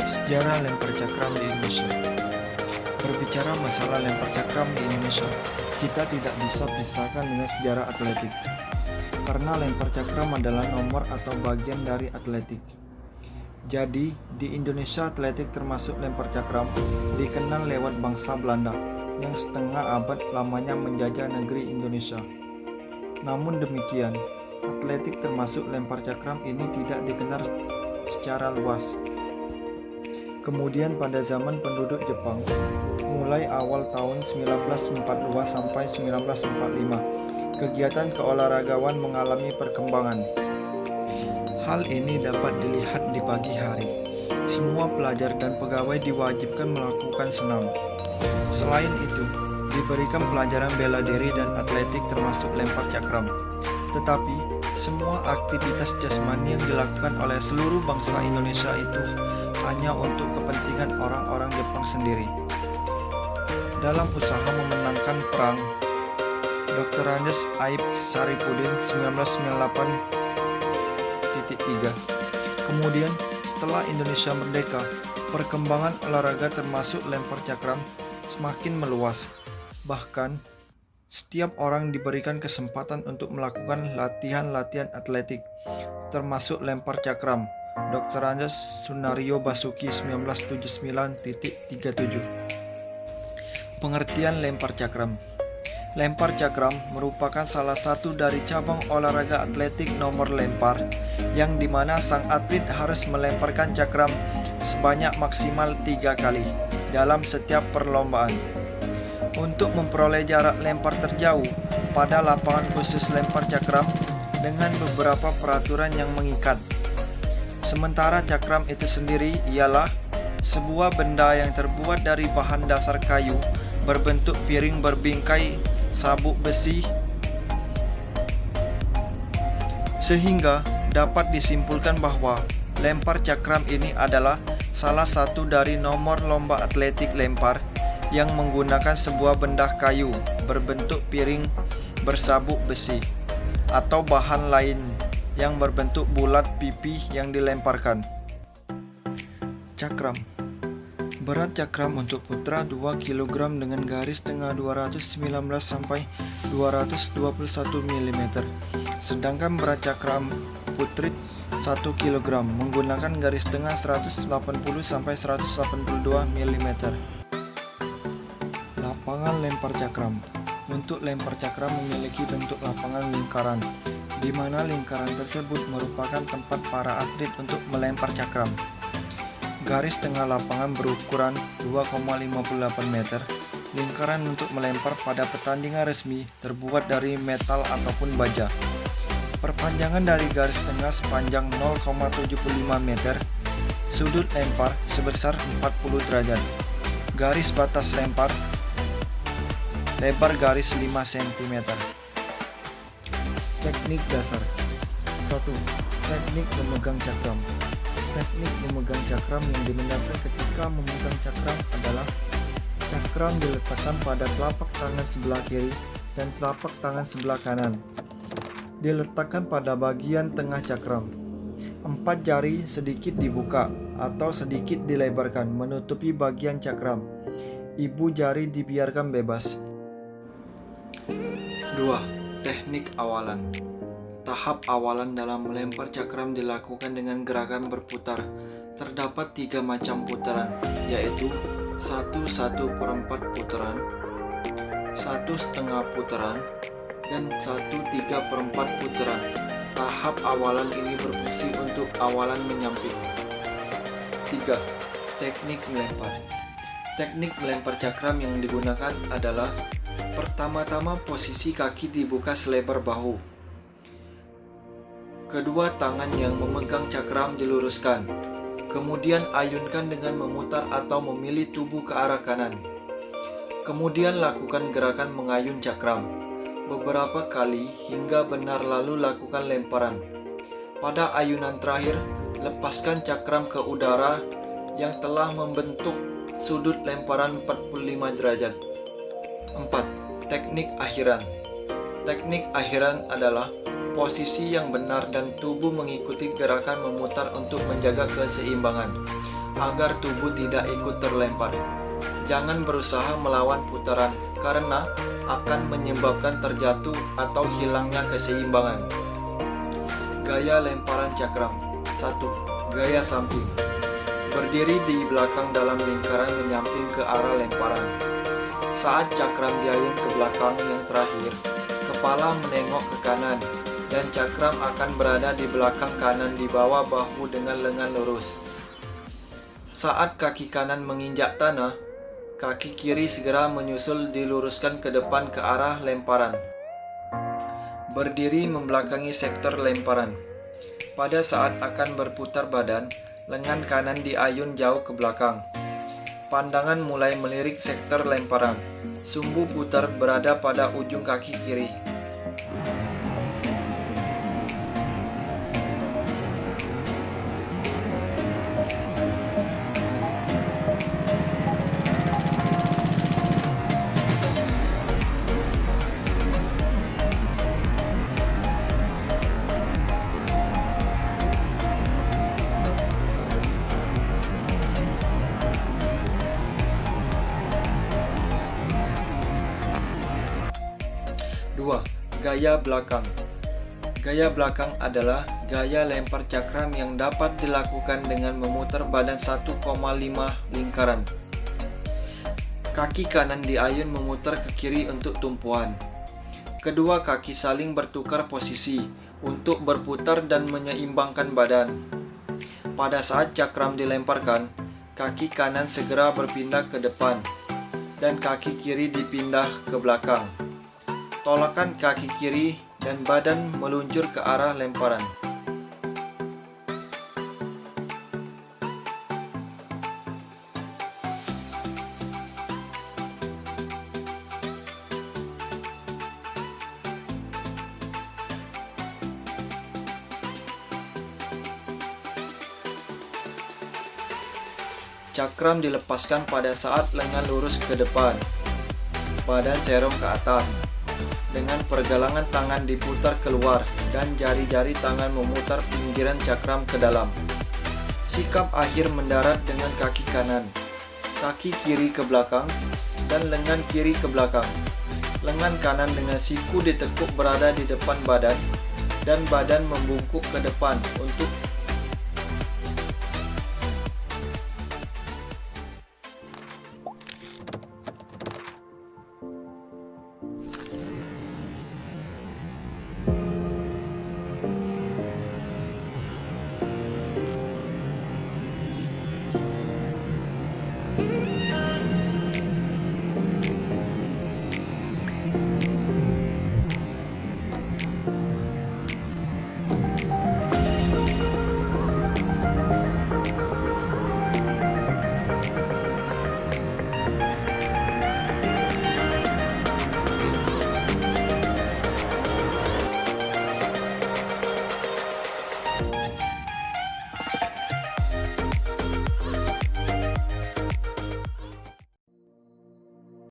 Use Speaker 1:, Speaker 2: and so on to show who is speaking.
Speaker 1: Sejarah lempar cakram di Indonesia. Berbicara masalah lempar cakram di Indonesia, kita tidak bisa pisahkan dengan sejarah atletik. Karena lempar cakram adalah nomor atau bagian dari atletik. Jadi, di Indonesia atletik termasuk lempar cakram dikenal lewat bangsa Belanda yang setengah abad lamanya menjajah negeri Indonesia. Namun demikian, atletik termasuk lempar cakram ini tidak dikenal secara luas. Kemudian pada zaman penduduk Jepang, mulai awal tahun 1942 sampai 1945, kegiatan keolahragawan mengalami perkembangan. Hal ini dapat dilihat di pagi hari. Semua pelajar dan pegawai diwajibkan melakukan senam. Selain itu, diberikan pelajaran bela diri dan atletik termasuk lempar cakram. Tetapi, semua aktivitas jasmani yang dilakukan oleh seluruh bangsa Indonesia itu hanya untuk kepentingan orang-orang Jepang sendiri. Dalam usaha memenangkan perang, Dr. Andes Aib Saripudin 1998-3. Kemudian, setelah Indonesia merdeka, perkembangan olahraga termasuk lempar cakram semakin meluas. Bahkan, setiap orang diberikan kesempatan untuk melakukan latihan-latihan atletik, termasuk lempar cakram. Dr. Andes Sunario Basuki 1979-37. Pengertian lempar cakram. Lempar cakram merupakan salah satu dari cabang olahraga atletik nomor lempar, yang dimana sang atlet harus melemparkan cakram sebanyak maksimal 3 kali dalam setiap perlombaan. Untuk memperoleh jarak lempar terjauh pada lapangan khusus lempar cakram dengan beberapa peraturan yang mengikat. Sementara cakram itu sendiri ialah sebuah benda yang terbuat dari bahan dasar kayu berbentuk piring berbingkai sabuk besi, sehingga dapat disimpulkan bahwa lempar cakram ini adalah salah satu dari nomor lomba atletik lempar yang menggunakan sebuah benda kayu berbentuk piring bersabuk besi atau bahan lain yang berbentuk bulat pipih yang dilemparkan. Cakram. Berat cakram untuk putra 2 kg dengan garis tengah 219 sampai 221 mm. Sedangkan berat cakram putri 1 kg menggunakan garis tengah 180 sampai 182 mm. Lapangan lempar cakram. Untuk lempar cakram memiliki bentuk lapangan lingkaran, di mana lingkaran tersebut merupakan tempat para atlet untuk melempar cakram. Garis tengah lapangan berukuran 2,58 meter. Lingkaran untuk melempar pada pertandingan resmi terbuat dari metal ataupun baja. Perpanjangan dari garis tengah sepanjang 0,75 meter. Sudut lempar sebesar 40 derajat. Garis batas lempar lebar garis 5 cm. Teknik dasar. 1. Teknik memegang cakram. Teknik memegang cakram yang digunakan ketika memegang cakram adalah cakram diletakkan pada telapak tangan sebelah kiri dan telapak tangan sebelah kanan. Diletakkan pada bagian tengah cakram. 4 jari sedikit dibuka atau sedikit dilebarkan menutupi bagian cakram. Ibu jari dibiarkan bebas. 2. Teknik awalan. Tahap awalan dalam melempar cakram dilakukan dengan gerakan berputar. Terdapat 3 macam putaran, yaitu 1/1/4 putaran, 1/2 putaran, dan 1/3/4 putaran. Tahap awalan ini berfungsi untuk awalan menyamping. 3. Teknik melempar. Teknik melempar cakram yang digunakan adalah pertama-tama posisi kaki dibuka selebar bahu. Kedua tangan yang memegang cakram diluruskan. Kemudian ayunkan dengan memutar atau memilih tubuh ke arah kanan. Kemudian lakukan gerakan mengayun cakram beberapa kali hingga benar, lalu lakukan lemparan. Pada ayunan terakhir, lepaskan cakram ke udara yang telah membentuk sudut lemparan 45 derajat. 4. Teknik akhiran. Teknik akhiran adalah posisi yang benar dan tubuh mengikuti gerakan memutar untuk menjaga keseimbangan. agar tubuh tidak ikut terlempar. Jangan berusaha melawan putaran karena akan menyebabkan terjatuh atau hilangnya keseimbangan. Gaya lemparan cakram. 1. Gaya samping. Berdiri di belakang dalam lingkaran menyamping ke arah lemparan. Saat cakram diayun ke belakang yang terakhir, kepala menengok ke kanan dan cakram akan berada di belakang kanan di bawah bahu dengan lengan lurus. Saat kaki kanan menginjak tanah, kaki kiri segera menyusul diluruskan ke depan ke arah lemparan. Berdiri membelakangi sektor lemparan. Pada saat akan berputar badan, lengan kanan diayun jauh ke belakang. Pandangan mulai melirik sektor lemparan. Sumbu putar berada pada ujung kaki kiri. Dua, gaya belakang. Gaya belakang adalah gaya lempar cakram yang dapat dilakukan dengan memutar badan 1,5 lingkaran. Kaki kanan diayun memutar ke kiri untuk tumpuan. Kedua kaki saling bertukar posisi untuk berputar dan menyeimbangkan badan. Pada saat cakram dilemparkan, kaki kanan segera berpindah ke depan dan kaki kiri dipindah ke belakang. Tolakan kaki kiri dan badan meluncur ke arah lemparan. Cakram dilepaskan pada saat lengan lurus ke depan, badan serong ke atas. Dengan pergelangan tangan diputar keluar dan jari-jari tangan memutar pinggiran cakram ke dalam. Sikap akhir mendarat dengan kaki kanan, kaki kiri ke belakang, dan lengan kiri ke belakang. Lengan kanan dengan siku ditekuk berada di depan badan, dan badan membungkuk ke depan untuk